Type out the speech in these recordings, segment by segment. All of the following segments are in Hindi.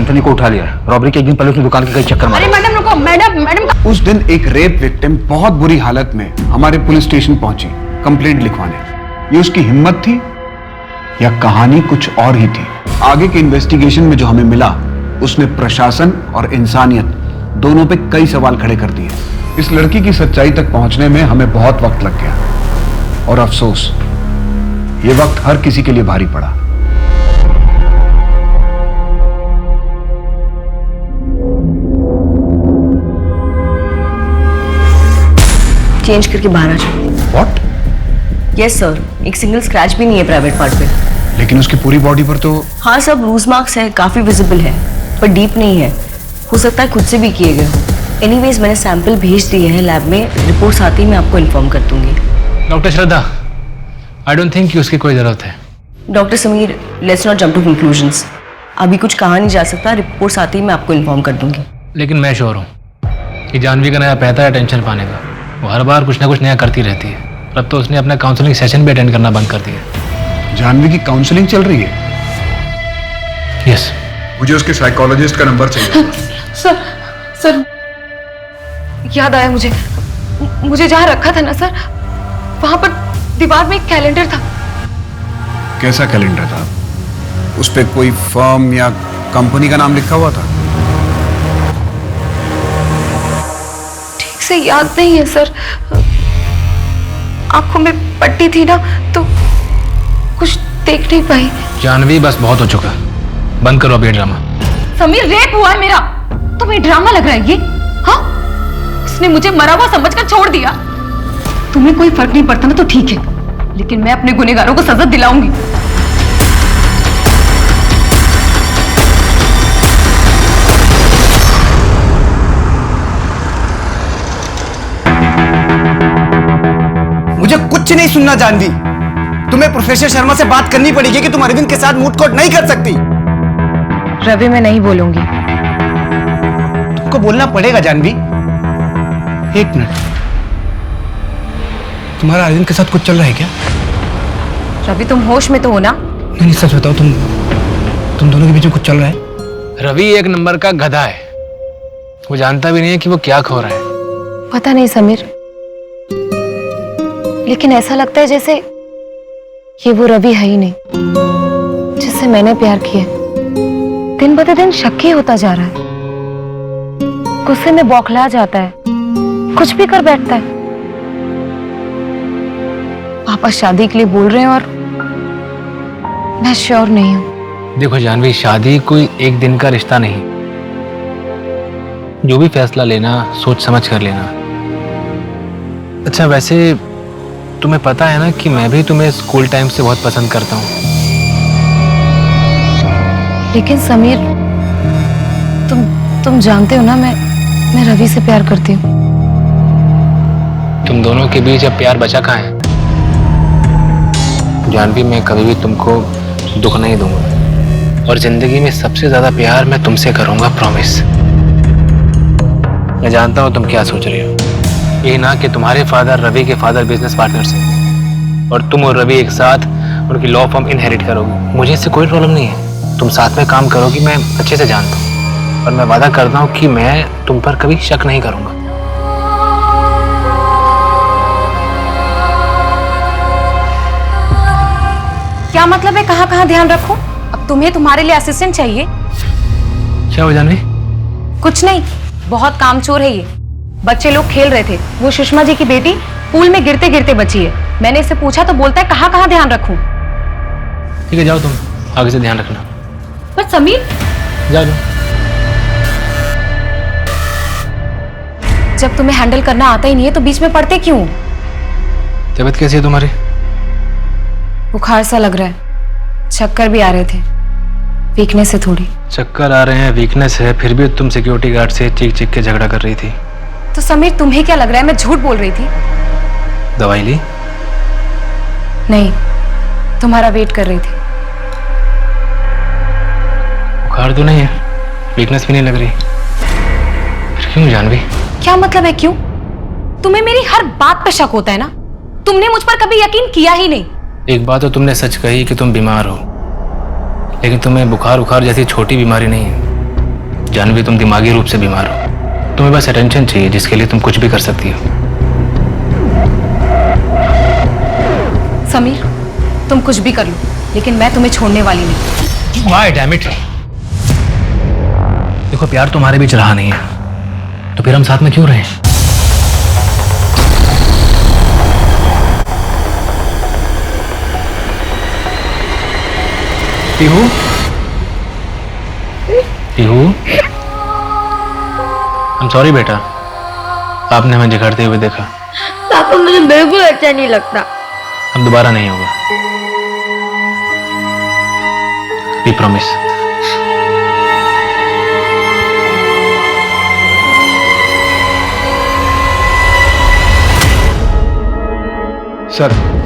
एंथनी को उठा लिया है। रॉबरी के एक दिन पहले उसने दुकान के कई चक्कर मारे। अरे मैडम रुको, मैडम। उस दिन एक रेप विक्टिम बहुत बुरी हालत में हमारे पुलिस स्टेशन पहुंची कंप्लेंट लिखवाने। ये उसकी हिम्मत थी या कहानी कुछ और ही थी? आगे के इन्वेस्टिगेशन में जो हमें मिला उसने प्रशासन और इंसानियत दोनों पे कई सवाल खड़े कर दिए। इस लड़की की सच्चाई तक पहुंचने में हमें बहुत वक्त लग गया और अफसोस ये वक्त हर किसी के लिए भारी पड़ा। चेंज करके बाहर आ जाओ। व्हाट? यस सर, एक सिंगल स्क्रैच भी नहीं है प्राइवेट पार्ट पे। लेकिन उसकी पूरी बॉडी पर तो। हाँ सब लूज मार्क्स है, काफी विजिबल है, पर डीप नहीं है। हो सकता है खुद से भी किए गए हो। एनीवेज मैंने सैंपल भेज दिए हैं लैब में, रिपोर्ट्स आती ही मैं आपको इन्फॉर्म कर दूंगी। Doctor Shraddha, I don't think कि उसकी कोई जरूरत है। Doctor Sameer, let's not jump to conclusions. अभी कुछ कहा नहीं जा सकता, रिपोर्ट्स आती ही मैं आपको इन्फॉर्म कर दूंगी। लेकिन मैं श्योर हूँ कि जानवी का नया पैसा है टेंशन पाने का। वो हर बार कुछ ना कुछ नया करती रहती है। अब तो उसने अपना काउंसलिंग सेशन भी अटेंड करना बंद कर दिया। जानवी की काउंसलिंग चल रही है? यस। मुझे उसके साइकोलॉजिस्ट का नंबर चाहिए। सर याद आया मुझे जहाँ रखा था ना सर, वहां पर दीवार में एक कैलेंडर था। कैसा कैलेंडर था? उस पे कोई फर्म या कंपनी का नाम लिखा हुआ था? ठीक से याद नहीं है सर, आंखों में पट्टी थी ना तो कुछ देख नहीं पाई। जानवी बस बहुत हो चुका, बंद करो अभी ड्रामा। समीर, रेप हुआ है मेरा, तुम्हें ड्रामा लग रहा है ये? हाँ, उसने मुझे मरा हुआ समझकर छोड़ दिया। तुम्हें कोई फर्क नहीं पड़ता ना तो ठीक है, लेकिन मैं अपने गुनहगारों को सजा दिलाऊंगी। मुझे कुछ नहीं सुनना जानवी। तुम्हें प्रोफेसर शर्मा से बात करनी पड़ेगी कि तुम अरविंद के साथ मूड कोर्ट नहीं कर सकती। रवि, मैं नहीं बोलूंगी। तुमको बोलना पड़ेगा जानवी। एक मिनट, तुम्हारा अरविंद के साथ कुछ चल रहा है क्या? रवि, तुम होश में तो हो ना? नहीं, सच बताओ, तुम दोनों के बीच में कुछ चल रहा है? रवि एक नंबर का गधा है। वो जानता भी नहीं है कि वो क्या खो रहा है। पता नहीं समीर, लेकिन ऐसा लगता है जैसे ये वो रवि है ही नहीं जिससे मैंने प्यार किया। दिन ब दिन शक्की होता जा रहा है, गुस्से में बौखला जाता है, कुछ भी कर बैठता है। पापा शादी के लिए बोल रहे हैं और मैं श्योर नहीं हूं। देखो जानवी, शादी कोई एक दिन का रिश्ता नहीं। जो भी फैसला लेना सोच समझ कर लेना। अच्छा, वैसे तुम्हें पता है ना कि मैं भी तुम्हें स्कूल टाइम से बहुत पसंद करता हूँ। लेकिन समीर, तुम जानते हो ना मैं रवि से प्यार करती हूँ। तुम दोनों के बीच अब प्यार बचा कहाँ है? जानवी, मैं कभी भी तुमको दुख नहीं दूंगा और जिंदगी में सबसे ज्यादा प्यार मैं तुमसे करूंगा, प्रॉमिस। मैं जानता हूँ तुम क्या सोच रही हो। ये ना कि तुम्हारे फादर रवि के फादर बिजनेस पार्टनर्स हैं और तुम और रवि एक साथ उनकी लॉ फर्म इनहेरिट करोगे। मुझे इससे कोई प्रॉब्लम नहीं है, तुम साथ में काम करोगी, मैं अच्छे से जानता हूँ। और मैं वादा करता हूँ कि मैं तुम पर कभी शक नहीं करूंगा। क्या मतलब है कहाँ कहाँ ध्यान रखो? अब तुम्हें तुम्हारे लिए असिस्टेंट चाहिए? क्या हो जानवी? कुछ नहीं, बहुत कामचोर है ये। बच्चे लोग खेल रहे थे, वो सुषमा जी की बेटी पूल में गिरते गिरते बची है। मैंने इससे पूछा तो बोलता है कहाँ कहाँ ध्यान रखूं। ठीक है, जाओ, तुम आगे से ध्यान रखना। पर समीर, जाओ। जब तुम्हें हैंडल करना आता ही नहीं है तो बीच में पड़ते क्यों? तबीयत कैसी है तुम्हारी? बुखार सा लग रहा है, चक्कर भी आ रहे थे, वीकनेस है थोड़ी। चक्कर आ रहे हैं, वीकनेस है, फिर भी तुम सिक्योरिटी गार्ड से चीख चीख के झगड़ा कर रही थी। तो समीर, तुम्हें क्या लग रहा है मैं झूठ बोल रही थी? दवाई ली? नहीं, तुम्हारा वेट कर रही थी। बुखार तो नहीं है, वीकनेस भी नहीं लग रही, फिर क्यों जानवी? क्या मतलब है क्यों? तुम्हें मेरी हर बात पे शक होता है ना? तुमने मुझ पर कभी यकीन किया ही नहीं। एक बात तो तुमने सच कही कि तुम बीमार हो, लेकिन तुम्हें बुखार उखार जैसी छोटी बीमारी नहीं है। जानवी, तुम दिमागी रूप से बीमार हो। तुम्हें बस अटेंशन चाहिए, जिसके लिए तुम कुछ भी कर सकती हो। समीर, तुम कुछ भी कर लो, लेकिन मैं तुम्हें छोड़ने वाली नहीं। Why, damn it? देखो, प्यार तुम्हारे बीच रहा नहीं है, तो फिर हम साथ में क्यों रहे? पीहू, पीहू, I'm sorry बेटा, आपने हमें झगड़ते हुए देखा। पापा मुझे बिल्कुल अच्छा नहीं लगता। अब दोबारा नहीं होगा। We promise.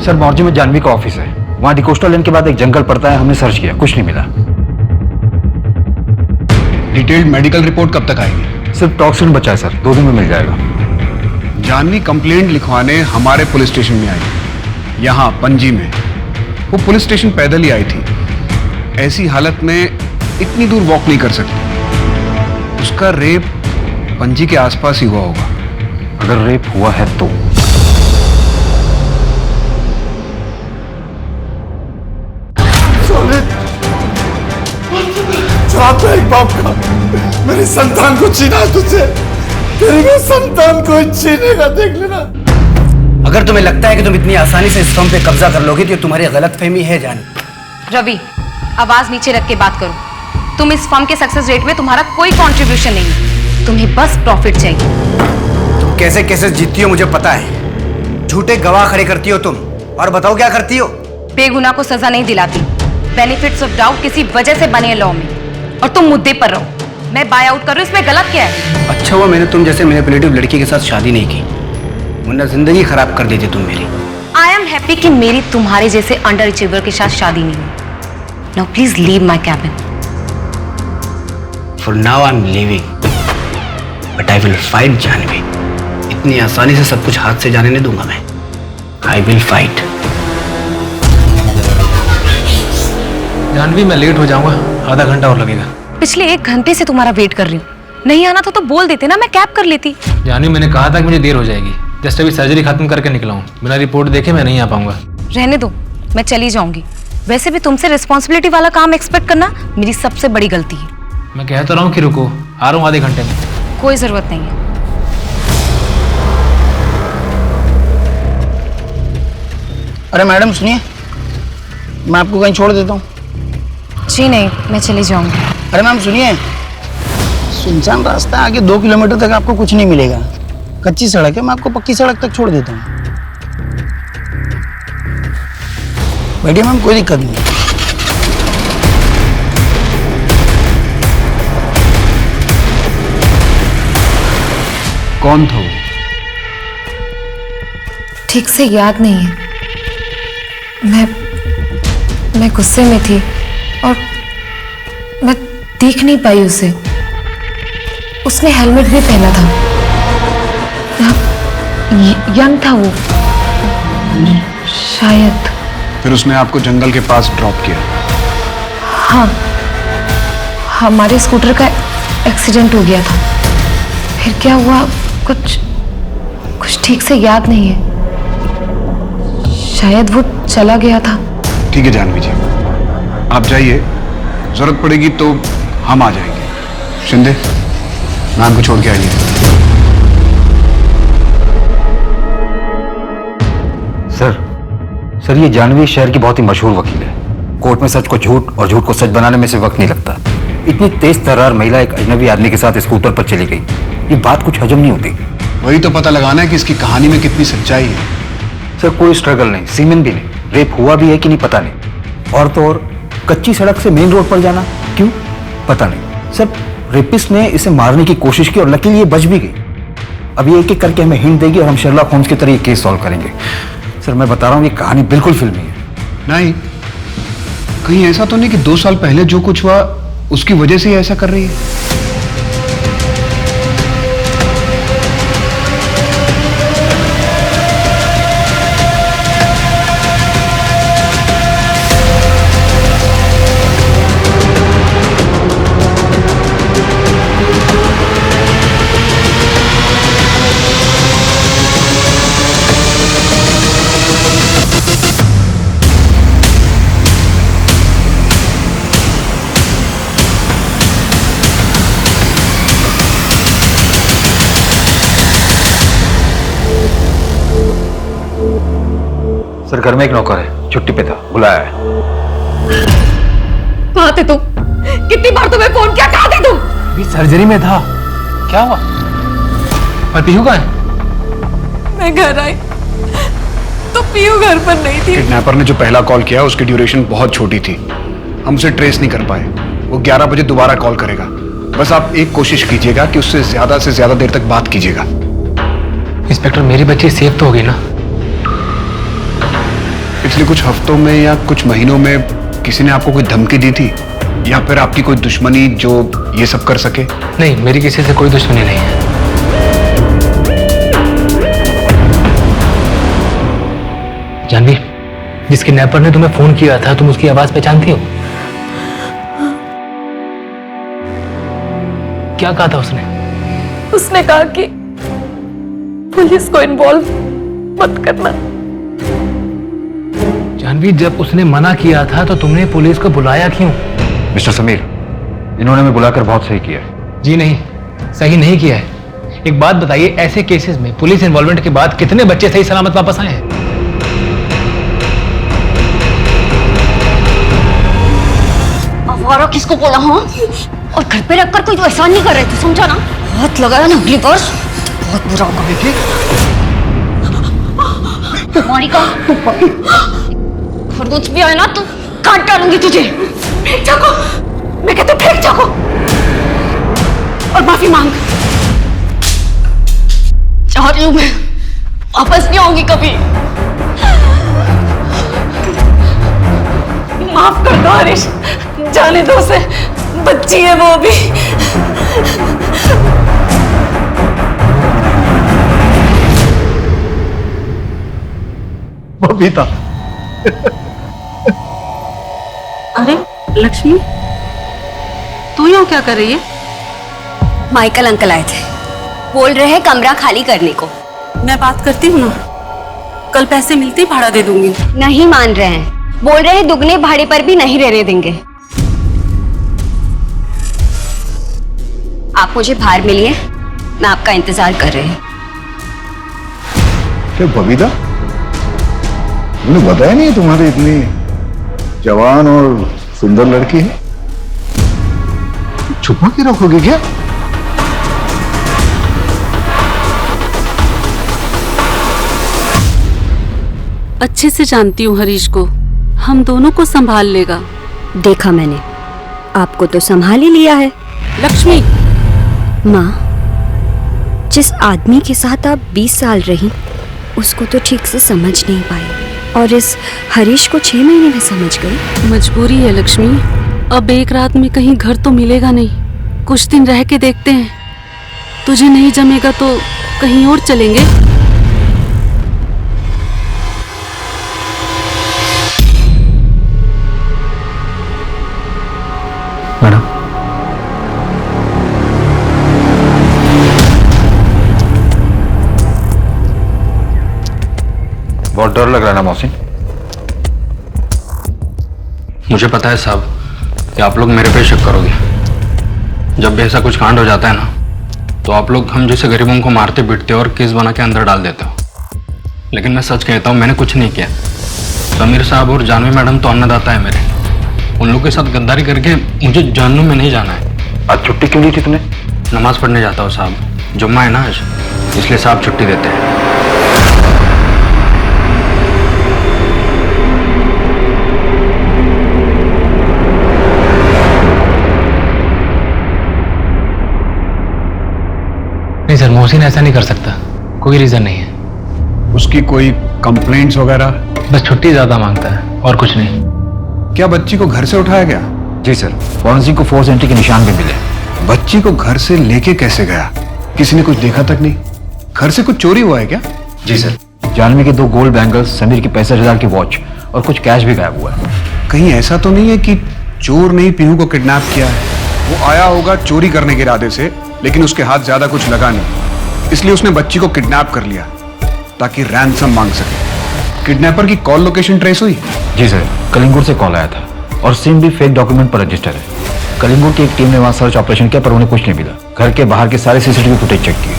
सर मॉर्जी में जानवी का ऑफिस है। वहां डिकोस्टा लेन के बाद एक जंगल पड़ता है, हमने सर्च किया, कुछ नहीं मिला। डिटेल्ड मेडिकल रिपोर्ट कब तक आएगी? सिर्फ टॉक्सिन बचा है सर, 2 दिन में मिल जाएगा। जानवी कंप्लेंट लिखवाने हमारे पुलिस स्टेशन में आई, यहाँ पणजी में। वो पुलिस स्टेशन पैदल ही आई थी। ऐसी हालत में इतनी दूर वॉक नहीं कर सकती। उसका रेप पणजी के आसपास ही हुआ होगा। अगर रेप हुआ है तो श्राप है एक बाप का, मेरी संतान को छीना तुझसे, तेरी भी संतान को छीनेगा, देख लेना। अगर तुम्हें लगता है कि तुम इतनी आसानी से इस फर्म पे कब्जा कर लोगे तो तुम्हारी गलतफहमी है जान। रवि, आवाज नीचे रख के बात करो। तुम इस फर्म के सक्सेस रेट में तुम्हारा कोई कंट्रीब्यूशन नहीं है, तुम्हें बस प्रॉफिट चाहिए। तुम कैसे कैसे जीतती हो मुझे पता है। झूठे गवाह खड़े करती हो तुम, और बताओ क्या करती हो? बेगुनाह को सजा नहीं दिलाती। बेनिफिट्स ऑफ डाउट किसी वजह से बने लॉ में, और तुम मुद्दे पर रहो। मैं बाय आउट कर रही हूँ, इसमें गलत क्या है? अच्छा हुआ मैंने तुम जैसे मैनिपुलेटिव लड़की के साथ शादी नहीं की, वरना जिंदगी खराब कर देती तुम मेरी। आई एम हैप्पी कि मेरी तुम्हारे जैसे अंडर अचीवर के साथ शादी नहीं हुई। Now please leave my cabin. For now I am leaving, but I will fight Janvi. इतनी आसानी से सब कुछ हाथ से जाने नहीं दूंगा मैं। आई विल फाइट। जानवी, मैं लेट हो जाऊंगा, आधा घंटा और लगेगा। पिछले 1 घंटे से तुम्हारा वेट कर रही हूँ। नहीं आना था तो बोल देते ना, मैं कैब कर लेती। जानवी, मैंने कहा था कि मुझे देर हो जाएगी। जस्ट अभी सर्जरी खत्म करके निकला हूँ, बिना रिपोर्ट देखे मैं नहीं आ पाऊंगा। रहने दो, मैं चली जाऊंगी। वैसे भी तुमसे रिस्पॉन्सिबिलिटी वाला काम एक्सपेक्ट करना मेरी सबसे बड़ी गलती है। मैं कह तो रहा हूँ कि रुको, आ रहा हूँ आधे घंटे में। कोई जरूरत नहीं है। अरे मैडम सुनिए, मैं आपको कहीं छोड़ देता हूँ। जी नहीं, मैं चली जाऊंगी। अरे मैम सुनिए, सुनसान रास्ता आगे 2 किलोमीटर तक आपको कुछ नहीं मिलेगा। कच्ची सड़क है, मैं आपको पक्की सड़क तक छोड़ देता हूँ। बैठिए मैम, कोई दिक्कत नहीं। कौन था वो? ठीक से याद नहीं है। मैं गुस्से में थी और मैं देख नहीं पाई उसे। उसने हेलमेट भी पहना था। यंग था वो शायद। फिर उसने आपको जंगल के पास ड्रॉप किया? हाँ, हमारे स्कूटर का एक्सीडेंट हो गया था। फिर क्या हुआ कुछ ठीक से याद नहीं है। शायद वो चला गया था। ठीक है जानवी जी, आप जाइए, जरूरत पड़ेगी तो हम आ जाएंगे। शिंदे, मैम को छोड़ के आइए। सर ये जानवी शहर की बहुत ही मशहूर वकील है। कोर्ट में सच को झूठ और झूठ को सच बनाने में से वक्त नहीं लगता। इतनी तेज तर्रार महिला एक अजनबी आदमी के साथ स्कूटर पर चली गई, ये बात कुछ हजम नहीं होती। वही तो पता लगाना है कि इसकी कहानी में कितनी सच्चाई है। सर कोई स्ट्रगल नहीं, सीमेंट भी नहीं, रेप हुआ भी है कि नहीं पता नहीं। और तो और कच्ची सड़क से मेन रोड पर जाना क्यों पता नहीं। सर रेपिस्ट ने इसे मारने की कोशिश की और लकीली ये बच भी गई। अब ये एक एक करके हमें हिंट देगी और हम शर्लॉक होम्स की तरह ये केस सॉल्व करेंगे। सर मैं बता रहा हूँ, ये कहानी बिल्कुल फिल्मी है। नहीं, कहीं ऐसा तो नहीं कि 2 साल पहले जो कुछ हुआ उसकी वजह से ही ऐसा कर रही है? सर घर में एक नौकर है, छुट्टी पे था, बुलाया है। कहाँ थे तुम? कितनी बार तुम्हें फोन किया, कहाँ थे तुम? अभी सर्जरी में था। क्या हुआ? और पीहू कहाँ है? मैं घर आई तो पीयू घर पर नहीं थी। किडनैपर ने जो पहला कॉल किया उसकी ड्यूरेशन बहुत छोटी थी, हम उसे ट्रेस नहीं कर पाए। वो 11 बजे दोबारा कॉल करेगा। बस आप एक कोशिश कीजिएगा कि उससे ज्यादा देर तक बात कीजिएगा। इंस्पेक्टर, मेरी बच्ची सेफ तो होगी ना? पिछले कुछ हफ्तों में या कुछ महीनों में किसी ने आपको कोई धमकी दी थी, या फिर आपकी कोई दुश्मनी जो ये सब कर सके? नहीं, मेरी किसी से कोई दुश्मनी नहीं है। जानवी, जिस किडनैपर ने तुम्हें फोन किया था, तुम उसकी आवाज पहचानती हो? क्या कहा था उसने? उसने कहा कि पुलिस को इन्वॉल्व मत करना। जानवी, जब उसने मना किया था तो तुमने पुलिस को बुलाया क्यों? मिस्टर समीर, इन्होंने हमें बुलाकर बहुत सही किया है। जी नहीं, सही नहीं किया है। एक बात बताइए, ऐसे केसेस में पुलिस इन्वॉल्वमेंट के बाद कितने बच्चे सही सलामत वापस आए हैं? अवारा किसको बोला? हाँ, और घर पे रखकर कोई एहसान नहीं कर रहे थे, समझा ना? हाथ लगाया ना अगली बार बहुत बुरा होगा। तुम्हारी का खरगोश भी आए ना तो काट डालूंगी तुझे। फेंक जाको, मैं कहती हूँ फेंक जाको और माफी मांग। चाह रही हूँ मैं, वापस नहीं आऊंगी कभी। माफ कर दो हरीश, जाने दो उसे, बच्ची है वो भी। बबीता, अरे लक्ष्मी, तू यहाँ क्या कर रही है? माइकल अंकल आए थे, बोल रहे हैं कमरा खाली करने को। मैं बात करती हूँ ना, कल पैसे मिलते ही भाड़ा दे दूंगी। नहीं मान रहे हैं, बोल रहे हैं दुगने भाड़े पर भी नहीं रहने देंगे। आप मुझे बाहर मिलिए, मैं आपका इंतजार कर रही हूँ। क्या बबीता, तुमने बताया नहीं तुम्हारी इतनी जवान और सुंदर लड़की है? छुपा के रखोगे क्या? अच्छे से जानती हूँ हरीश को, हम दोनों को संभाल लेगा। देखा मैंने, आपको तो संभाल ही लिया है। लक्ष्मी, माँ, जिस आदमी के साथ आप 20 साल रही, उसको तो ठीक से समझ नहीं पाई, और इस हरीश को 6 महीने में समझ गई। मजबूरी है लक्ष्मी, अब एक रात में कहीं घर तो मिलेगा नहीं, कुछ दिन रह के देखते हैं। तुझे नहीं जमेगा तो कहीं और चलेंगे। मैडम, बहुत डर लग रहा है ना मोहसिन? मुझे पता है साहब कि आप लोग मेरे पे शक करोगे। जब भी ऐसा कुछ कांड हो जाता है ना, तो आप लोग हम जैसे गरीबों को मारते पीटते और केस बना के अंदर डाल देते हो। लेकिन मैं सच कहता हूँ, मैंने कुछ नहीं किया। समीर साहब और जानवी मैडम तो अन्नदाता है मेरे, उन लोगों के साथ गद्दारी करके मुझे जहन्नुम में नहीं जाना है। आज छुट्टी क्यों ली थी तूने? नमाज पढ़ने जाता हूँ साहब, जुम्मा है ना आज, इसलिए साहब छुट्टी देते हैं। नहीं सर, मोहसिन ऐसा नहीं कर सकता, कोई रीजन नहीं है। उसकी कोई कंप्लेंट्स वगैरह? बस छुट्टी ज्यादा मांगता है और कुछ नहीं। क्या बच्ची को घर से उठाया गया? जी सर, फॉरेंसिक को फोर्स एंट्री के निशान भी मिले। बच्ची को घर से लेके कैसे गया? किसी ने कुछ देखा तक नहीं? घर से कुछ चोरी हुआ है क्या? जी सर, जानवी के 2 गोल्ड बैंगल्स, समीर की 65,000 की वॉच और कुछ कैश भी गायब हुआ है। कहीं ऐसा तो नहीं है कि चोर ने ही पीहू को किडनैप किया है? वो आया होगा चोरी करने के इरादे से, लेकिन उसके हाथ ज्यादा कुछ लगा नहीं, इसलिए उसने बच्ची को किडनैप कर लिया ताकि रैंसम मांग सके। किडनैपर की कॉल लोकेशन ट्रेस हुई? जी सर, कलिंगुर से कॉल आया था और सिम भी फेक डॉक्यूमेंट पर रजिस्टर है। कलिंगुर की एक टीम ने वहां सर्च ऑपरेशन किया पर उन्हें कुछ नहीं मिला। घर के बाहर के सारे सीसीटीवी फुटेज चेक किए,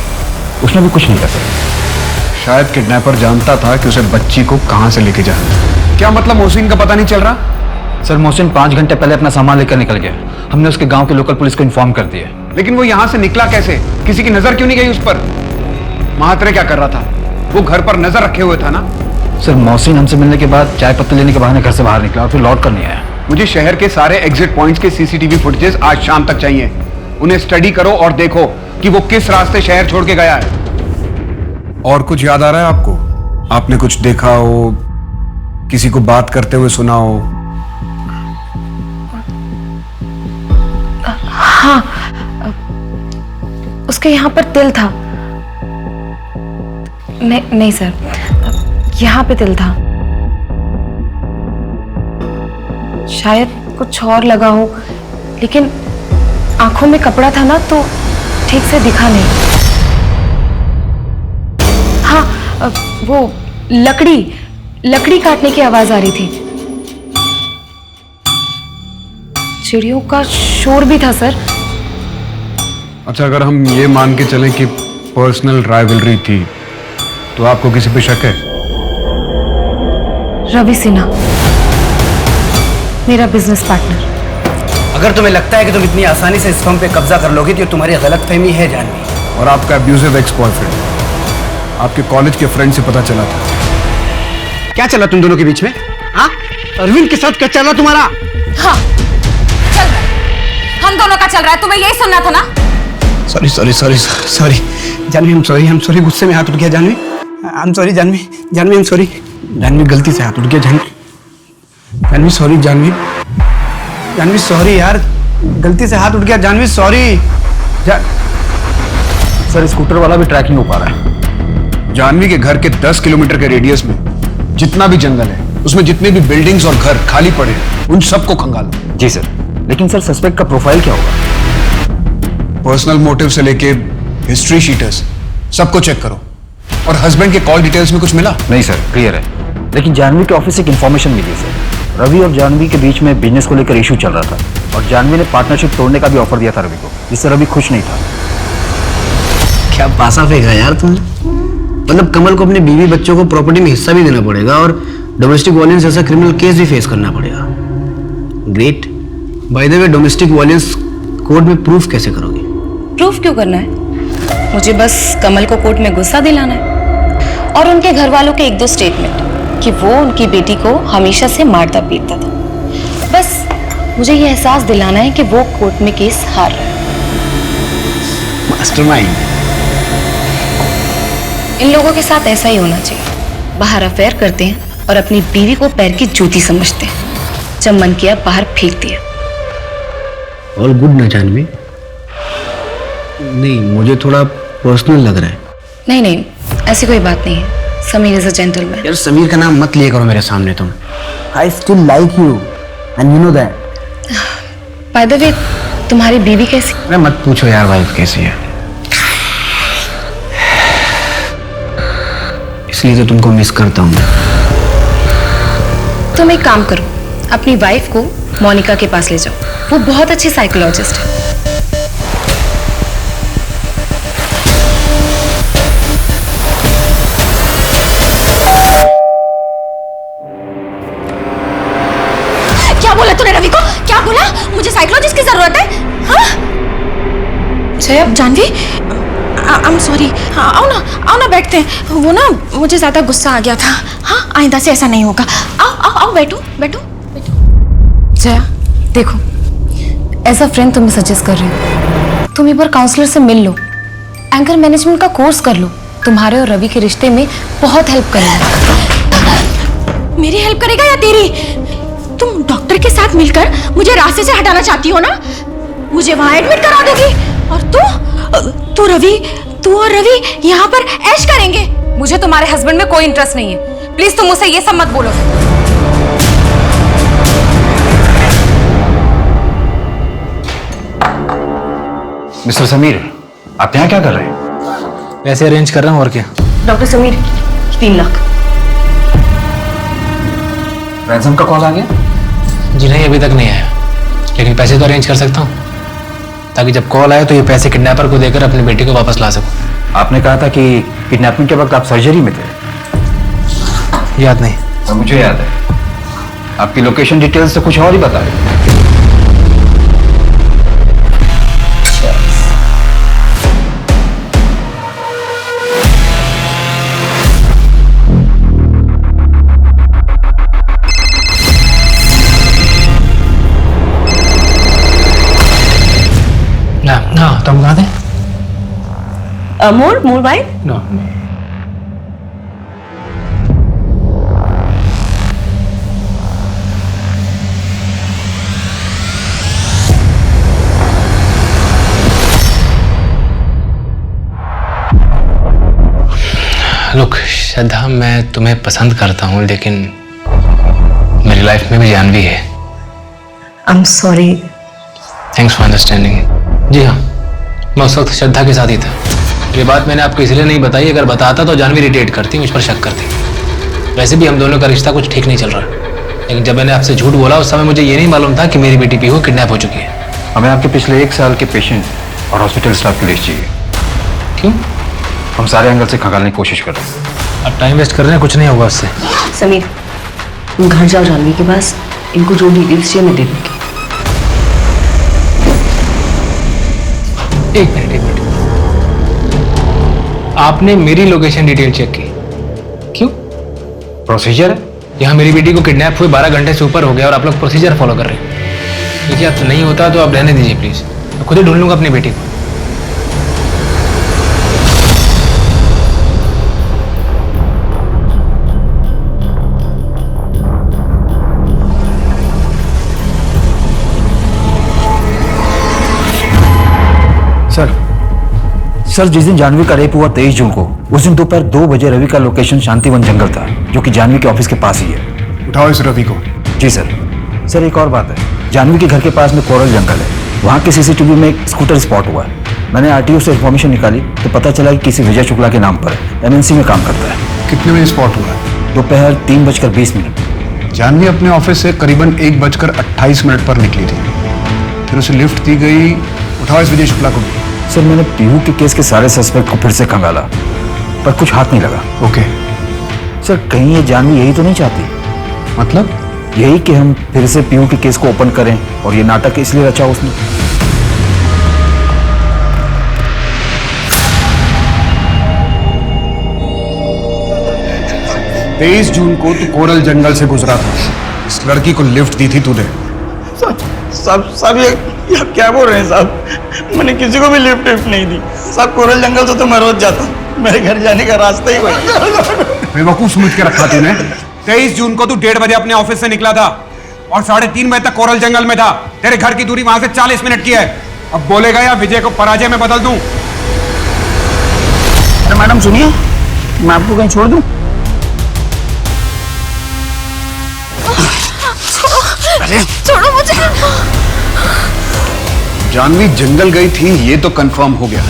उसने भी कुछ नहीं कर सका। शायद किडनैपर जानता था कि उसे बच्ची को कहां से लेके जाना है। क्या मतलब मोहसिन का पता नहीं चल रहा? सर मोहसिन 5 घंटे पहले अपना सामान लेकर निकल गया। हमने उसके गांव के लोकल पुलिस को इन्फॉर्म कर दिया। लेकिन वो यहां से निकला कैसे? किसी की नजर क्यों नहीं गई उस पर? महात्रे क्या कर रहा था? वो घर पर नजर रखे हुए था ना। सर मोहसिन हमसे मिलने के बाद चाय पत्ती लेने के बहाने घर से बाहर निकला और फिर लौट कर नहीं आया। मुझे शहर के सारे एग्जिट पॉइंट्स के सीसीटीवी फुटेजेस आज शाम तक चाहिए। उन्हें स्टडी करो और देखो कि वो किस रास्ते शहर छोड़ के गया है। और कुछ याद आ रहा है आपको? आपने कुछ देखा हो, किसी को बात करते हुए सुना हो? हाँ, उसके यहाँ पर तिल था। नहीं सर, यहाँ पे तिल था। शायद कुछ और लगा हो, लेकिन आंखों में कपड़ा था ना तो ठीक से दिखा नहीं। हाँ, वो लकड़ी काटने की आवाज आ रही थी। चिड़ियों का शोर भी था सर। अच्छा, अगर हम ये मान के चलें कि पर्सनल राइवलरी थी, तो आपको किसी पे शक है? रवि सिन्हा, मेरा बिजनेस पार्टनर। अगर तुम्हें लगता है कि तुम इतनी आसानी से इस फर्म पे कब्जा कर लोगे तो तुम्हारी गलतफहमी है जानवी। और आपका अब्यूजिव एक्स बॉयफ्रेंड आपके कॉलेज के फ्रेंड से पता चला था। क्या चला तुम दोनों के बीच में? हाँ, अरविंद के साथ क्या चला तुम्हारा? हाँ, चल रहा है। हम दोनों का चल रहा है, तुम्हें यही सुनना था ना? सॉरी जानवी, हम सॉरी, गुस्से में हाथ उठ गया Janvi. I am sorry Janvi, I am sorry. Janvi गलती से हाथ उठ गया जानवी सॉरी जानवी सॉरी यार, गलती से हाथ उठ गया जानवी सॉरी। सर स्कूटर वाला भी ट्रैक नहीं हो पा रहा है। जानवी के घर के 10 किलोमीटर के रेडियस में जितना भी जंगल है, उसमें जितने भी बिल्डिंग्स और घर खाली पड़े हैं, उन सबको खंगालो। जी सर, लेकिन सर सस्पेक्ट का प्रोफाइल क्या होगा? पर्सनल मोटिव से लेके हिस्ट्री शीटर्स सबको चेक करो। और हस्बैंड के कॉल डिटेल्स में कुछ मिला? नहीं सर, क्लियर है। लेकिन जानवी के ऑफिस से एक इन्फॉर्मेशन मिली सर। रवि और जानवी के बीच में बिजनेस को लेकर इशू चल रहा था और जानवी ने पार्टनरशिप तोड़ने का भी ऑफर दिया था रवि को, जिससे रवि खुश नहीं था। क्या पासा फेंका यार तुमने? मतलब कमल को अपने बीवी बच्चों को प्रॉपर्टी में हिस्सा भी देना पड़ेगा और डोमेस्टिक वायलेंस जैसा क्रिमिनल केस भी फेस करना पड़ेगा। Great. By the way, domestic violence court में प्रूफ कैसे करोगे? प्रूफ क्यों करना है? मुझे बस कमल को कोर्ट में गुस्सा दिलाना है और उनके घर वालों के 1-2 स्टेटमेंट कि वो उनकी बेटी को हमेशा से मारता पीटता था। बस मुझे ये एहसास दिलाना है कि वो कोर्ट में केस हार रहा है। मास्टरमाइंड। इन लोगों के साथ ऐसा ही होना चाहिए। बाहर अफेयर करते हैं और अपनी बीवी को पैर की जूती समझते हैं। जब मन किया बाहर फेंक दिया। ऑल गुड ना जानवी? नहीं, मुझे थोड़ा पर्सनल लग रहा है। नहीं, ऐसी कोई बात नहीं है। Sameer is a gentleman. यार समीर का नाम मत लिया करो मेरे सामने तुम। I still like you and you know that. By the way, तुम्हारी बीवी कैसी? अरे मत पूछो यार, वाइफ कैसी है। इसलिए तो तुमको मिस करता हूँ। तुम एक काम करो, अपनी वाइफ को मोनिका के पास ले जाओ। वो बहुत अच्छी साइकोलॉजिस्ट है। क्या बोला तूने रवि को? क्या बोला? मुझे साइकोलॉजिस्ट की जरूरत है? हाँ? Jaya, Janvi, I am sorry. आओ ना बैठते हैं। वो ना मुझे ज्यादा गुस्सा आ गया था। हाँ, आइंदा से ऐसा नहीं होगा। आओ बैठो। जया देखो, एज अ फ्रेंड तुम्हें सजेस्ट कर रही हूँ, तुम एक बार काउंसलर से मिल लो, एंकर मैनेजमेंट का कोर्स कर लो। तुम्हारे और रवि के रिश्ते में बहुत हेल्प करेगा। मेरी हेल्प करेगा या तेरी? तुम डॉक्टर के साथ मिलकर मुझे रास्ते से हटाना चाहती हो ना? मुझे वहां एडमिट करा दोगी और तू और रवि यहाँ पर ऐश करेंगे। मुझे तुम्हारे हस्बैंड में कोई इंटरेस्ट नहीं है। प्लीज तुम मुझसे ये सब मत बोलो। मिस्टर समीर, आप यहाँ क्या कर रहे हैं? पैसे अरेंज कर रहा हूँ और क्या। डॉक्टर समीर, 3 लाख। रैंसम का कॉल आ गया? जी नहीं, अभी तक नहीं आया, लेकिन पैसे तो अरेंज कर सकता हूँ ताकि जब कॉल आए तो ये पैसे किडनैपर को देकर अपनी बेटी को वापस ला सकूँ। आपने कहा था कि किडनैपिंग के वक्त आप सर्जरी में थे। याद नहीं। और मुझे याद है, आपकी लोकेशन डिटेल्स से कुछ और ही बता रहे। ना तुम कहाँ थे? मोर भाई नो। लुक श्रद्धा, मैं तुम्हें पसंद करता हूँ, लेकिन मेरी लाइफ में भी जानवी है। I am sorry. Thanks for understanding. जी हाँ, मैं उस वक्त श्रद्धा के साथ ही था। ये बात मैंने आपको इसलिए नहीं बताई, अगर बताता तो जानवी इरिटेट करती, मुझ पर शक करती। वैसे भी हम दोनों का रिश्ता कुछ ठीक नहीं चल रहा, लेकिन जब मैंने आपसे झूठ बोला उस समय मुझे ये नहीं मालूम था कि मेरी बेटी पीहू किडनैप हो चुकी है। हमें आपके पिछले 1 साल के पेशेंट और हॉस्पिटल स्टाफ की लिस्ट चाहिए। क्यों? हम सारे एंगल से खंगालने की कोशिश कर रहे हैं। अब टाइम वेस्ट कर रहे हैं, कुछ नहीं होगा उससे। समीर, तुम घर जाओ जानवी के पास, इनको जो डिटेल्स चाहिए मैं दे दूंगी। एक मिनट। आपने मेरी लोकेशन डिटेल चेक की? क्यों? प्रोसीजर है। यहाँ मेरी बेटी को किडनैप हुए 12 घंटे से ऊपर हो गया और आप लोग प्रोसीजर फॉलो कर रहे हैं। देखिए, अब नहीं होता तो आप रहने दीजिए प्लीज, मैं खुद ही ढूंढ लूंगा अपनी बेटी को। सर, जिस दिन जानवी का रेप हुआ 23 जून को, उस दिन दोपहर 2 बजे रवि का लोकेशन शांतिवन जंगल था, जो कि जानवी के ऑफिस के पास ही है। उठाओ इस रवि को। जी सर। सर, एक और बात है, जानवी के घर के पास में कोरल जंगल है, वहाँ के सीसीटीवी में एक स्कूटर स्पॉट हुआ है। मैंने आरटीओ से इन्फॉर्मेशन निकाली तो पता चला कि किसी विजय शुक्ला के नाम पर एमएनसी में काम करता है। कितने बजे स्पॉट हुआ है? दोपहर 3:20 जानवी अपने ऑफिस से करीबन 1:28 पर निकली थी, फिर उसे लिफ्ट दी गई। उठाओ इस विजय शुक्ला को भी। सर, मैंने पीहू के केस के सारे सस्पेक्ट को फिर से खंगाला, पर कुछ हाथ नहीं लगा। ओके। सर, कहीं ये जानवी यही तो नहीं चाहती? मतलब? यही कि हम फिर से पीहू के केस को ओपन करें, और ये नाटक इसलिए रचा उसने। 23 जून को तू कोरल जंगल से गुजरा था, इस लड़की को लिफ्ट दी थी तूने। साहब ये क्या बोल रहे हैं साहब? मैंने किसी को भी लिफ्ट नहीं दी साहब। कोरल जंगल से तो मैं रोज जाता हूँ, मेरे घर जाने का रास्ता ही वही। बेवकूफ समझ के रखा तूने। 23 जून को तू 1:30 बजे अपने ऑफिस से निकला था और 3:30 बजे तक कोरल जंगल में था। तेरे घर की दूरी वहां से 40 मिनट की है। अब बोलेगा या विजय को पराजय में बदल दूं? अरे मैडम सुनिए, मैं आपको कहीं छोड़ दूं? छोड़ो मुझे। जानवी जंगल गई थी ये तो कंफर्म हो गया,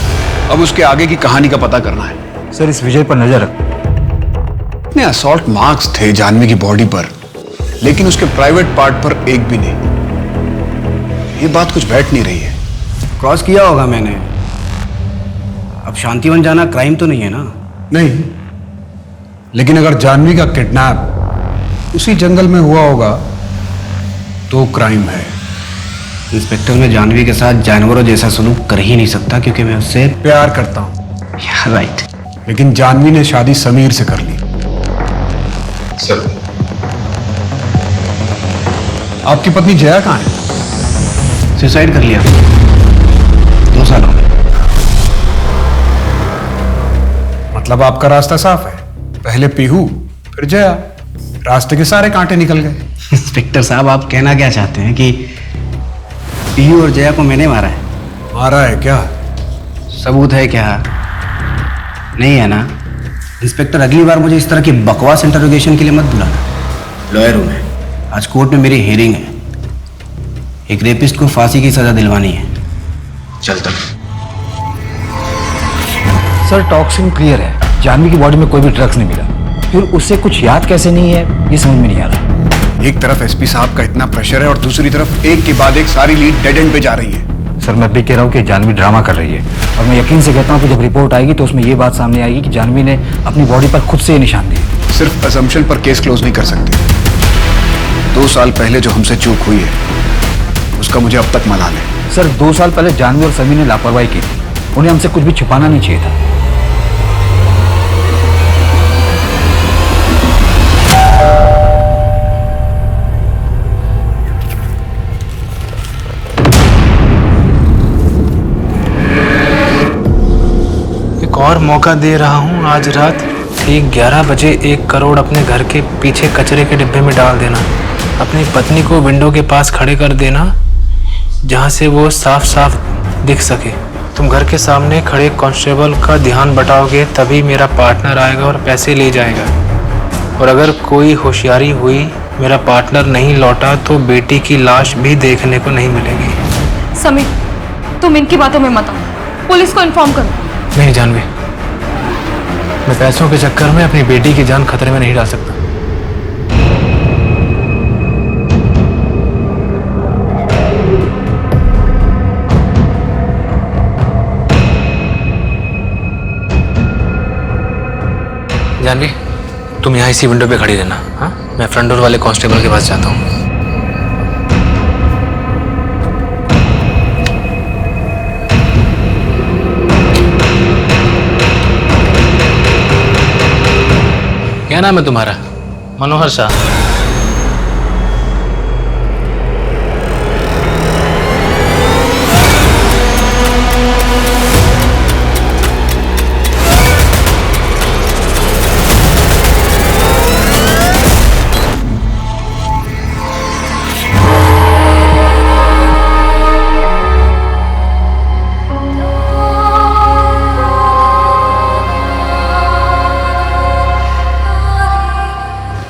अब उसके आगे की कहानी का पता करना है। सर, इस विजय पर नजर रख। इतने असॉल्ट मार्क्स थे जानवी की बॉडी पर, लेकिन उसके प्राइवेट पार्ट पर एक भी नहीं। ये बात कुछ बैठ नहीं रही है। क्रॉस किया होगा मैंने। अब शांतिवन जाना क्राइम तो नहीं है ना? नहीं, लेकिन अगर जानवी का किडनैप उसी जंगल में हुआ होगा तो क्राइम है। इंस्पेक्टर, मैं जानवी के साथ जानवरों जैसा सलूक कर ही नहीं सकता, क्योंकि मैं उससे प्यार करता हूं। राइट। लेकिन जानवी ने शादी समीर से कर ली। सर, आपकी पत्नी जया कहाँ है? सुसाइड कर लिया 2 सालों में। मतलब आपका रास्ता साफ है, पहले पीहू फिर जया, रास्ते के सारे कांटे निकल गए। इंस्पेक्टर साहब, आप कहना क्या चाहते हैं कि पीहू और जया को मैंने मारा है? मारा है क्या? सबूत है क्या? नहीं है ना? इंस्पेक्टर, अगली बार मुझे इस तरह की बकवास इंटरोगेशन के लिए मत बुलाना। लॉयर हूं मैं, आज कोर्ट में मेरी हियरिंग है। एक रेपिस्ट को फांसी की सजा दिलवानी है। चलता। सर, टॉक्सिन क्लियर है, जानवी की बॉडी में कोई भी ड्रग्स नहीं मिला, फिर उससे कुछ याद कैसे नहीं है ये समझ में नहीं आ रहा। एक तरफ एसपी साहब का इतना प्रेशर है और दूसरी तरफ एक के बाद एक सारी लीड डेड एंड पे जा रही है। सर मैं भी कह रहा हूँ कि जानवी ड्रामा कर रही है, और मैं यकीन से कहता हूँ कि जब रिपोर्ट आएगी तो उसमें ये बात सामने आएगी कि जानवी ने अपनी बॉडी पर खुद से ये निशान दिए। सिर्फ असम्पशन पर केस क्लोज नहीं कर सकते। 2 साल पहले जो हमसे चूक हुई है उसका मुझे अब तक मलाल है। सर 2 साल पहले जानवी और समी ने लापरवाही की थी, उन्हें हमसे कुछ भी छुपाना नहीं चाहिए था। एक और मौका दे रहा हूँ, आज रात ठीक 11 बजे 1 करोड़ अपने घर के पीछे कचरे के डिब्बे में डाल देना। अपनी पत्नी को विंडो के पास खड़े कर देना जहाँ से वो साफ साफ दिख सके। तुम घर के सामने खड़े कांस्टेबल का ध्यान बटाओगे तभी मेरा पार्टनर आएगा और पैसे ले जाएगा। और अगर कोई होशियारी हुई, मेरा पार्टनर नहीं लौटा तो बेटी की लाश भी देखने को नहीं मिलेगी। समीर, तुम इनकी बातों में मत आओ, पुलिस को इन्फॉर्म करो। नहीं जानवी, मैं पैसों के चक्कर में अपनी बेटी की जान खतरे में नहीं डाल सकता। जानवी, तुम यहाँ इसी विंडो पे खड़ी रहना। हाँ, मैं फ्रंट डोर वाले कांस्टेबल के पास जाता हूँ। क्या नाम है तुम्हारा? मनोहर शाह।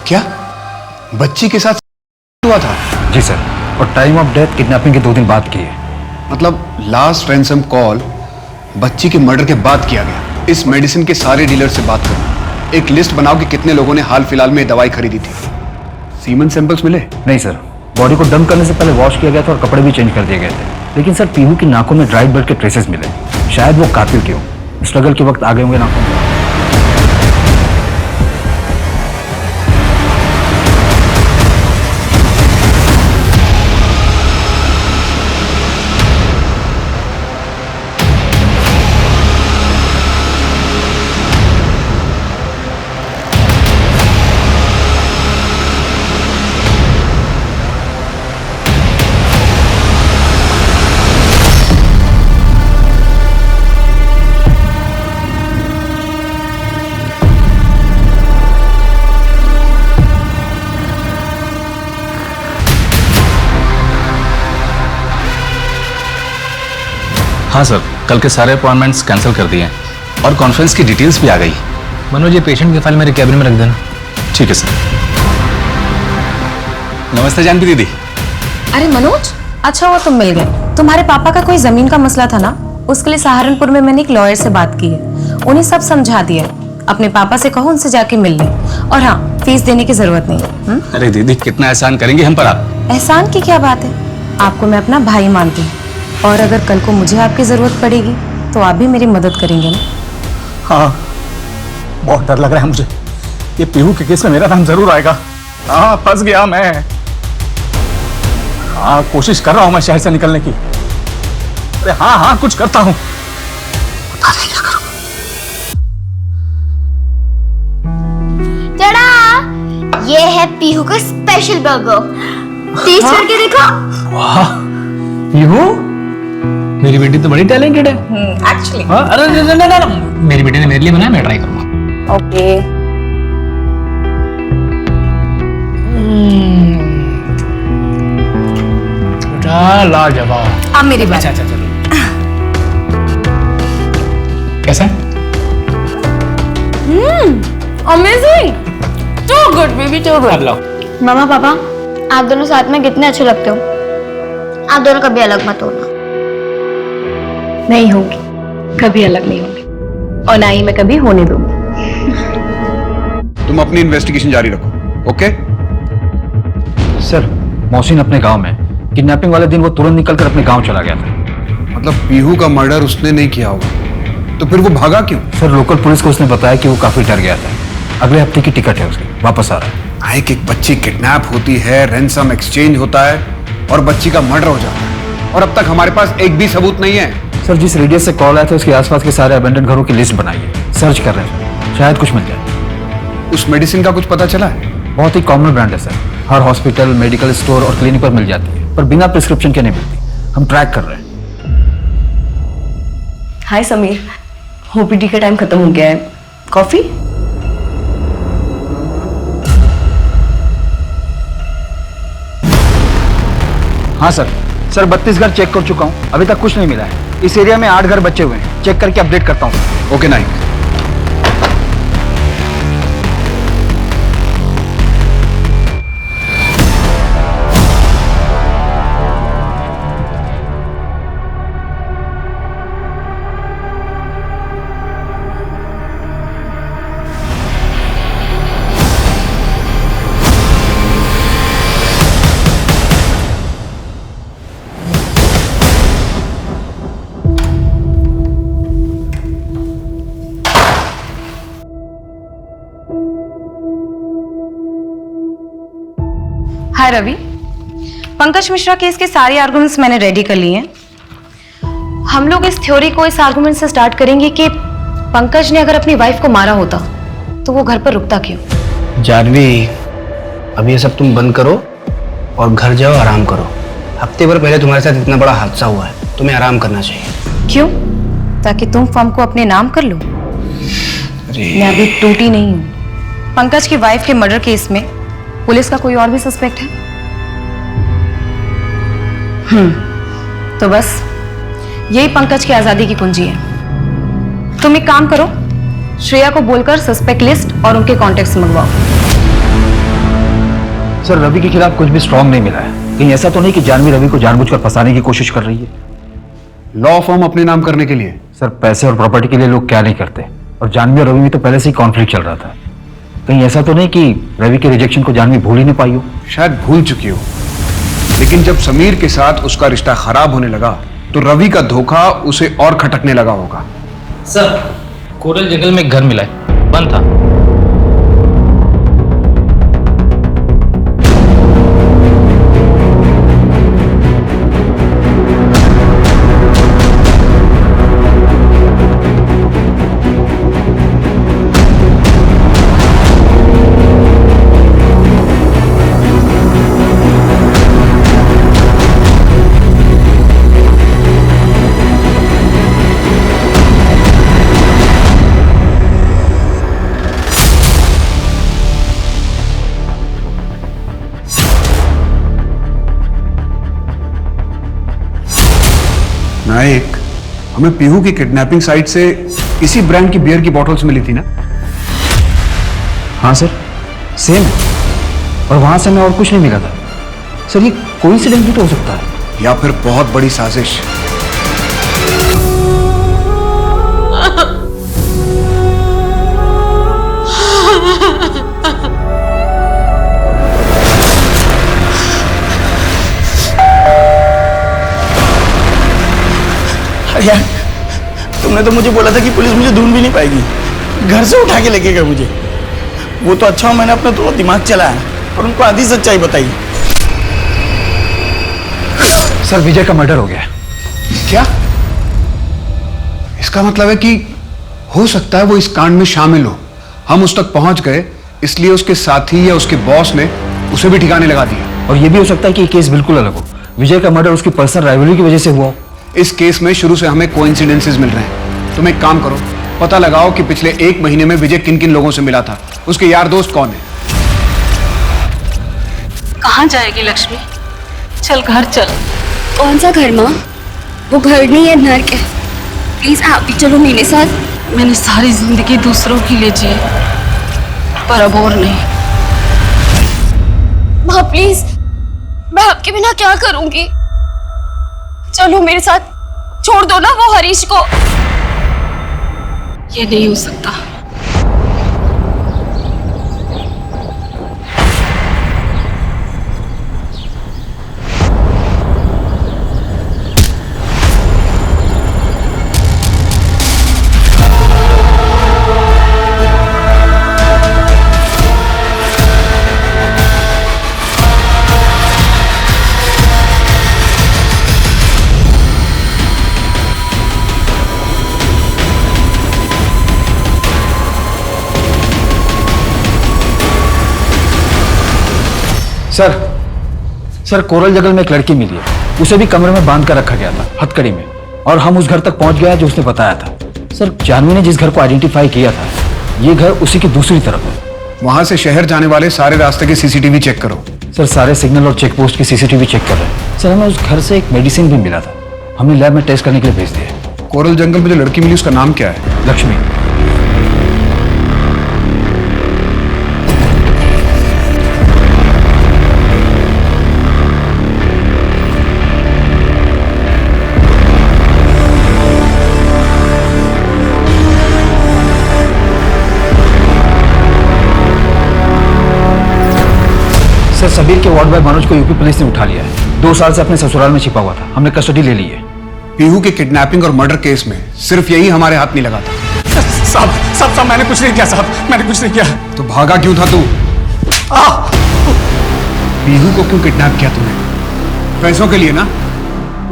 क्या बच्ची के साथ हुआ था? जी सर, और टाइम ऑफ डेथ किडनैपिंग के 2 दिन बाद की है। मतलब लास्ट रैंसम कॉल बच्ची के मर्डर के बाद किया गया। इस मेडिसिन के सारे डीलर से बात करो, एक लिस्ट बनाओ कि कितने लोगों ने हाल फिलहाल में दवाई खरीदी थी। सीमन सैंपल्स मिले? नहीं सर, बॉडी को डंप करने से पहले वॉश किया गया था और कपड़े भी चेंज कर दिए गए थे। लेकिन सर पीहू की नाकों में ड्राइड ब्लड के ट्रेसेस मिले, शायद वो कातिल के हो। स्ट्रगल के वक्त आ गए होंगे नाकों में। हाँ सर, कल के सारे अपॉइंटमेंट्स कैंसिल कर दिए और कॉन्फ्रेंस की डिटेल्स भी आ गई। मनोज, ये पेशेंट की फाइल मेरे कैबिन में रख देना। ठीक है सर। नमस्ते जानवी दीदी। अरे मनोज, अच्छा हुआ तुम मिल गए। तुम्हारे पापा का कोई जमीन का मसला था ना, उसके लिए सहारनपुर में मैंने एक लॉयर से बात की है, उन्हें सब समझा दिया। अपने पापा से कहो उनसे जाके मिल ले, और हाँ, फीस देने की जरूरत नहीं है। अरे दीदी, कितना एहसान करेंगे हम पर आप। एहसान की क्या बात है, आपको मैं अपना भाई मानती हूँ, और अगर कल को मुझे आपकी जरूरत पड़ेगी तो आप भी मेरी मदद करेंगे ना। हाँ, बहुत डर लग रहा है मुझे। ये पीहू के केस में मेरा नाम जरूर आएगा। हाँ, फंस गया मैं। हाँ, कोशिश कर रहा हूं मैं शहर से निकलने की। अरे हाँ हाँ, कुछ करता हूं। बता दे क्या करूं। टड़ा, ये है पीहू का स्पेशल बर्गर। टेस्ट करके देखो। वाह, पीहू, मेरी बेटी तो बड़ी टैलेंटेड है। एक्चुअली। अरे मेरी बेटी ने मेरे लिए बनाया, मैं ट्राई करूंगा। ओके। लाजवाब। अब मेरी बात। अच्छा, चलो। कैसा है? Amazing, too good baby, too अब गुड। लाओ। मामा पापा, आप दोनों साथ में कितने अच्छे लगते हो। आप दोनों कभी अलग मत होना। नहीं होगी, कभी अलग नहीं होगी, और ना ही मैं कभी होने दूंगी। तुम अपनी इन्वेस्टिगेशन जारी रखो, ओके? सर, मोहसिन अपने गांव में किडनैपिंग वाले दिन वो तुरंत निकलकर अपने गांव चला गया था। मतलब पीहू का मर्डर उसने नहीं किया होगा, तो फिर वो भागा क्यों? सर लोकल पुलिस को उसने बताया कि वो काफी डर गया था। अगले हफ्ते की टिकट है उसकी, वापस आ रहा है। एक बच्ची किडनैप होती है, रैंसम एक्सचेंज होता है और बच्ची का मर्डर हो जाता है, और अब तक हमारे पास एक भी सबूत नहीं है। सर जिस रेडियस से कॉल आया था उसके आसपास के सारे अबेंडन घरों की लिस्ट बनाई है, सर्च कर रहे हैं, शायद कुछ मिल जाए। उस मेडिसिन का कुछ पता चला है? बहुत ही कॉमन ब्रांड है सर, हर हॉस्पिटल, मेडिकल स्टोर और क्लिनिक पर मिल जाती है, पर बिना प्रिस्क्रिप्शन के नहीं मिलती। हम ट्रैक कर रहे हैं। हाय समीर, ओपीडी का टाइम खत्म हो गया है, कॉफी? हाँ सर, 32 घर चेक कर चुका हूँ, अभी तक कुछ नहीं मिला है। इस एरिया में 8 घर बचे हुए हैं, चेक करके अपडेट करता हूँ। ओके नाइक। हाय रवि, पंकज मिश्रा केस के सारे आर्गुमेंट्स मैंने रेडी कर लिए हैं। हम लोग इस थ्योरी को इस आर्गुमेंट से स्टार्ट करेंगे कि पंकज ने अगर अपनी वाइफ को मारा होता तो वो घर पर रुकता क्यों? जानवी, अब ये सब तुम बंद करो और घर जाओ, आराम करो। हफ्ते भर पहले तुम्हारे साथ इतना बड़ा हादसा हुआ है, तुम्हें आराम करना चाहिए। क्यों? ताकि तुम फर्म को अपने नाम कर लो? मैं अभी टूटी नहीं हूँ। पंकज की वाइफ के मर्डर केस में पुलिस का कोई और भी सस्पेक्ट है? तो बस यही पंकज की आजादी की कुंजी है। तुम एक काम करो, श्रेया को बोलकर सस्पेक्ट लिस्ट और उनके कॉन्टेक्ट्स मंगवाओ। सर रवि के खिलाफ कुछ भी स्ट्रांग नहीं मिला है, कहीं ऐसा तो नहीं कि जानवी रवि को जानबूझकर फंसाने की कोशिश कर रही है? लॉ फॉर्म अपने नाम करने के लिए? सर पैसे और प्रॉपर्टी के लिए लोग क्या नहीं करते, और जानवी और रवि में तो पहले से ही कॉन्फ्लिक्ट चल रहा था। कहीं ऐसा तो नहीं कि रवि के रिजेक्शन को जानवी भूल ही नहीं पाई हो? शायद भूल चुकी हो, लेकिन जब समीर के साथ उसका रिश्ता खराब होने लगा तो रवि का धोखा उसे और खटकने लगा होगा। सर कोरल जंगल में एक घर मिला है, बंद था। नायक, हमें पीहू की किडनैपिंग साइट से इसी ब्रांड की बियर की बॉटल्स मिली थी ना? हाँ सर, सेम है, और वहां से हमें और कुछ नहीं मिला था। सर ये कोइंसिडेंस भी तो हो सकता है, या फिर बहुत बड़ी साजिश। यार, तुमने तो मुझे बोला था कि पुलिस मुझे ढूंढ भी नहीं पाएगी, घर से उठा के लेके गए मुझे। वो तो अच्छा हो मैंने अपना थोड़ा दिमाग चलाया और उनको आधी सच्चाई बताई। सर विजय का मर्डर हो गया। क्या? इसका मतलब है कि हो सकता है वो इस कांड में शामिल हो। हम उस तक पहुंच गए, इसलिए उसके साथी या उसके बॉस ने उसे भी ठिकाने लगा दिया। और ये भी हो सकता है कि ये केस बिल्कुल अलग हो, विजय का मर्डर उसकी पर्सनल राइवलरी की वजह से हुआ हो। इस केस में शुरू से हमें कोइंसिडेंसेस मिल रहे हैं। तुम एक काम करो, पता लगाओ कि पिछले 1 महीने में विजय किन किन लोगों से मिला था, उसके यार दोस्त कौन है। कहाँ जाएगी लक्ष्मी? चल घर चल। कौन सा घर माँ? वो घर नहीं है, नर्क है। प्लीज आप भी चलो मेरे साथ। मैंने सारी जिंदगी दूसरों के लिए जी, पर अब और नहीं। माँ प्लीज, मैं आपके बिना क्या करूंगी? चलो मेरे साथ, छोड़ दो ना वो हरीश को। ये नहीं हो सकता। सर कोरल जंगल में एक लड़की मिली है, उसे भी कमरे में बांध कर रखा गया था हथकड़ी में, और हम उस घर तक पहुंच गया जो उसने बताया था। सर जानवी ने जिस घर को आइडेंटिफाई किया था, ये घर उसी की दूसरी तरफ है। वहां से शहर जाने वाले सारे रास्ते के सीसीटीवी चेक करो। सर सारे सिग्नल और चेक पोस्ट की सीसीटीवी चेक कर रहे हैं। सर हमें उस घर से एक मेडिसिन भी मिला था, हमने लैब में टेस्ट करने के लिए भेज दिया। कोरल जंगल में जो लड़की मिली उसका नाम क्या है? लक्ष्मी। सर सबीर के वार्ड बॉय मनोज को यूपी पुलिस ने उठा लिया है। 2 साल से अपने ससुराल में छिपा हुआ था, हमने कस्टडी ले ली है। पीहू के किडनैपिंग और मर्डर केस में सिर्फ यही हमारे हाथ नहीं लगा था। साहब मैंने कुछ नहीं किया साहब, मैंने कुछ नहीं किया। तो भागा क्यों था तू? पीहू को क्यों किडनैप किया तूने? पैसों के लिए ना?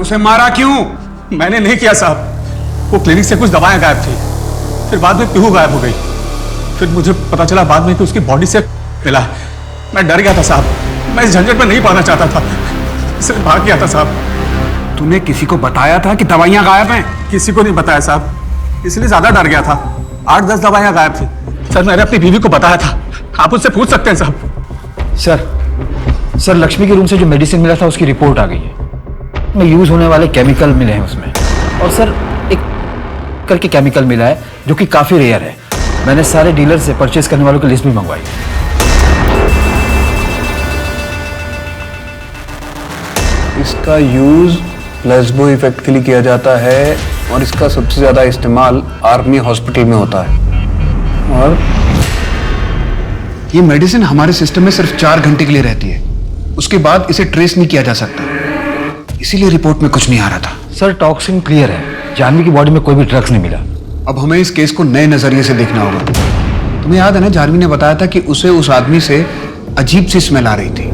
उसे मारा क्यों? मैंने नहीं किया साहब, वो क्लिनिक से कुछ दवाएं गायब थी, फिर बाद में पीहू गायब हो गई। फिर मुझे पता चला बाद में कि उसकी बॉडी से मिला। मैं डर गया था साहब, मैं इस झंझट में नहीं पाना चाहता था, इसलिए भाग गया था साहब। तूने किसी को बताया था कि दवाइयां गायब हैं? किसी को नहीं बताया साहब, इसलिए ज्यादा डर गया था। 8-10 दवाइयां गायब थी सर, मैंने अपनी बीवी को बताया था, आप उससे पूछ सकते हैं साहब। सर लक्ष्मी के रूम से जो मेडिसिन मिला था उसकी रिपोर्ट आ गई है, में यूज होने वाले केमिकल मिले हैं उसमें, और सर एक करके केमिकल मिला है जो कि काफी रेयर है। मैंने सारे डीलर से परचेज करने वालों की लिस्ट भी मंगवाई। इसका यूज प्लेसबो इफेक्ट के लिए किया जाता है और इसका सबसे ज्यादा इस्तेमाल आर्मी हॉस्पिटल में होता है। और ये मेडिसिन हमारे सिस्टम में सिर्फ 4 घंटे के लिए रहती है, उसके बाद इसे ट्रेस नहीं किया जा सकता, इसीलिए रिपोर्ट में कुछ नहीं आ रहा था। सर टॉक्सिन क्लियर है, जानवी की बॉडी में कोई भी ड्रग्स नहीं मिला। अब हमें इस केस को नए नजरिए से देखना होगा। तुम्हें याद है ना, जानवी ने बताया था कि उसे उस आदमी से अजीब सी स्मेल आ रही थी।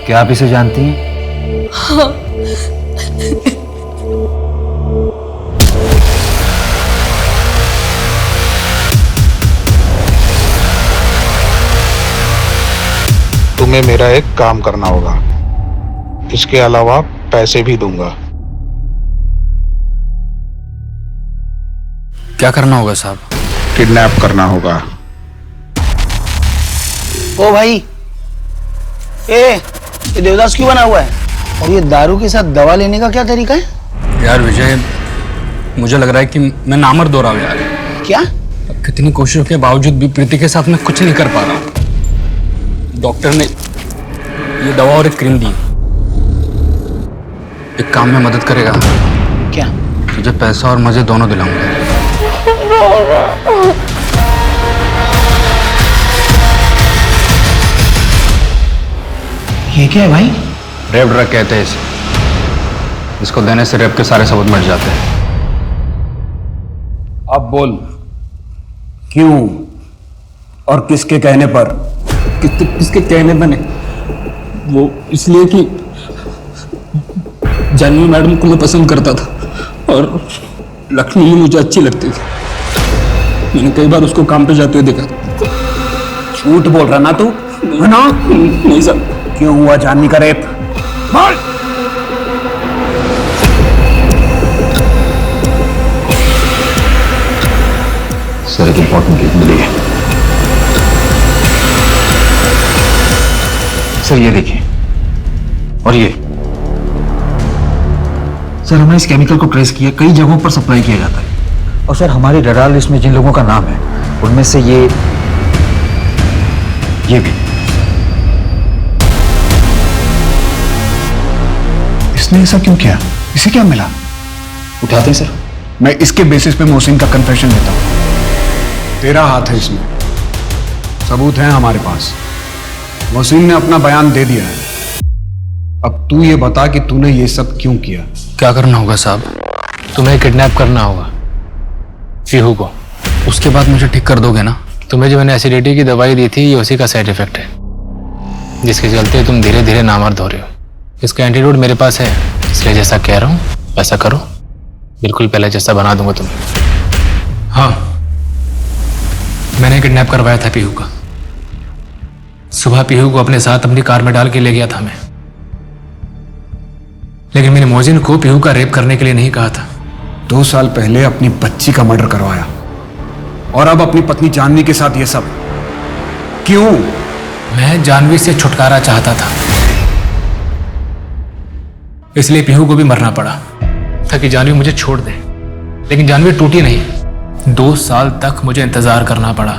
क्या आप इसे जानती हैं? हाँ। तुम्हें मेरा एक काम करना होगा, इसके अलावा पैसे भी दूंगा। क्या करना होगा साहब? किडनैप करना होगा। ओ भाई, ये देवदास क्यों बना हुआ है? और ये दारू के साथ दवा लेने का क्या तरीका है? यार विजय, मुझे लग रहा है कि मैं नामर्द हो रहा हूँ यार। क्या? कितनी कोशिशों के बावजूद भी प्रीति के साथ मैं कुछ नहीं कर पा रहा हूँ। डॉक्टर ने ये दवा और एक क्रीम दी, एक काम में मदद करेगा? क्या? तुझे पैसा और मजे दोनों दिलाऊंगा। ये क्या है भाई? रेप ड्रग कहते हैं इसे, इसको देने से रेप के सारे सबूत मिट जाते हैं। अब बोल, क्यों और किसके कहने पर? किसके कहने पर नहीं, वो इसलिए कि जानवी मैडम को मैं पसंद करता था और लक्ष्मी भी मुझे अच्छी लगती थी। मैंने कई बार उसको काम पे जाते हुए देखा। झूठ बोल रहा ना तू? ना, नहीं सर। क्यों हुआ जानवी का रेप? बोल। सर एक इंपॉर्टेंट लीड मिली है। सर ये देखिए, और ये सर हमने इस केमिकल को ट्रेस किया, कई जगहों पर सप्लाई किया जाता है, और सर हमारी रडार लिस्ट में जिन लोगों का नाम है उनमें से ये भी। इसने ऐसा क्यों किया? इसे क्या मिला? उठाते हैं सर। मैं इसके बेसिस पे मोहसिन का कन्फेशन देता हूं। तेरा हाथ है इसमें, सबूत हैं हमारे पास। मोहसिन ने अपना बयान दे दिया है। अब तू ये बता कि तूने ये सब क्यों किया? क्या करना होगा साहब? तुम्हें किडनैप करना होगा पीहू को। उसके बाद मुझे ठीक कर दोगे ना? तुम्हें जो मैंने एसिडिटी की दवाई दी थी ये उसी का साइड इफेक्ट है, जिसके चलते तुम धीरे धीरे नामर्द हो रहे हो। इसका एंटीडोट मेरे पास है, इसलिए जैसा कह रहा हूँ वैसा करो। बिल्कुल पहले जैसा बना दूंगा तुम्हें। हाँ, मैंने किडनैप करवाया था पीहू का। सुबह पीहू को अपने साथ अपनी कार में डाल के ले गया था मैं, लेकिन मैंने मोहसिन को पीहू का रेप करने के लिए नहीं कहा था। 2 साल पहले अपनी बच्ची का मर्डर करवाया और अब अपनी पत्नी जानवी के साथ ये सब क्यों? मैं जानवी से छुटकारा चाहता था, इसलिए पीहू को भी मरना पड़ा ताकि जानवी मुझे छोड़ दे। लेकिन जानवी टूटी नहीं। 2 साल तक मुझे इंतजार करना पड़ा।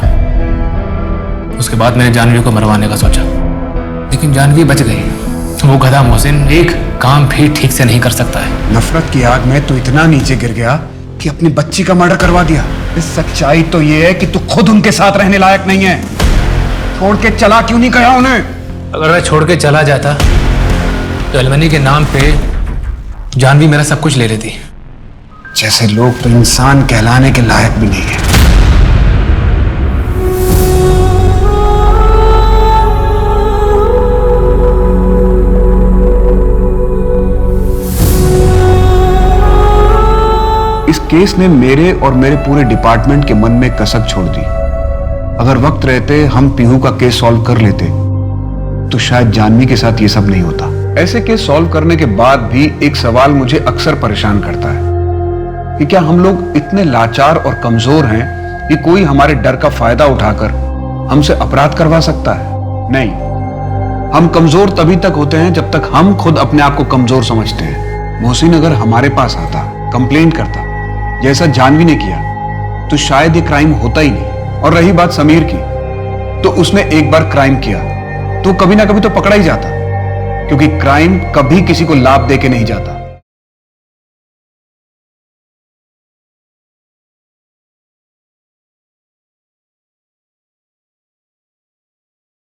उसके बाद मैंने जानवी को मरवाने का सोचा, लेकिन जानवी बच गई। वो गधा मोहसिन एक काम भी ठीक से नहीं कर सकता है। नफरत की आग में तू इतना नीचे गिर गया कि अपनी बच्ची का मर्डर करवा दिया। इस सच्चाई तो ये है कि तू खुद उनके साथ रहने लायक नहीं है। छोड़ के चला क्यों नहीं गया उन्हें? अगर मैं छोड़ के चला जाता तो एलमनी के नाम पे जानवी मेरा सब कुछ ले लेती। जैसे लोग तो इंसान कहलाने के लायक भी नहीं है। इस केस ने मेरे और मेरे पूरे डिपार्टमेंट के मन में कसक छोड़ दी। अगर वक्त रहते हम पीहू का केस सॉल्व कर लेते तो शायद जानवी के साथ ये सब नहीं होता। ऐसे केस सॉल्व करने के बाद भी एक सवाल मुझे अक्सर परेशान करता है कि क्या हम लोग इतने लाचार और कमजोर हैं कि कोई हमारे डर का फायदा उठाकर हमसे अपराध करवा सकता है? नहीं, हम कमजोर तभी तक होते हैं जब तक हम खुद अपने आप को कमजोर समझते हैं। मोहसिन अगर हमारे पास आता, कंप्लेंट करता जैसा जानवी ने किया, तो शायद ये क्राइम होता ही नहीं। और रही बात समीर की, तो उसने एक बार क्राइम किया तो कभी ना कभी तो पकड़ा ही जाता, क्योंकि क्राइम कभी किसी को लाभ दे के नहीं जाता।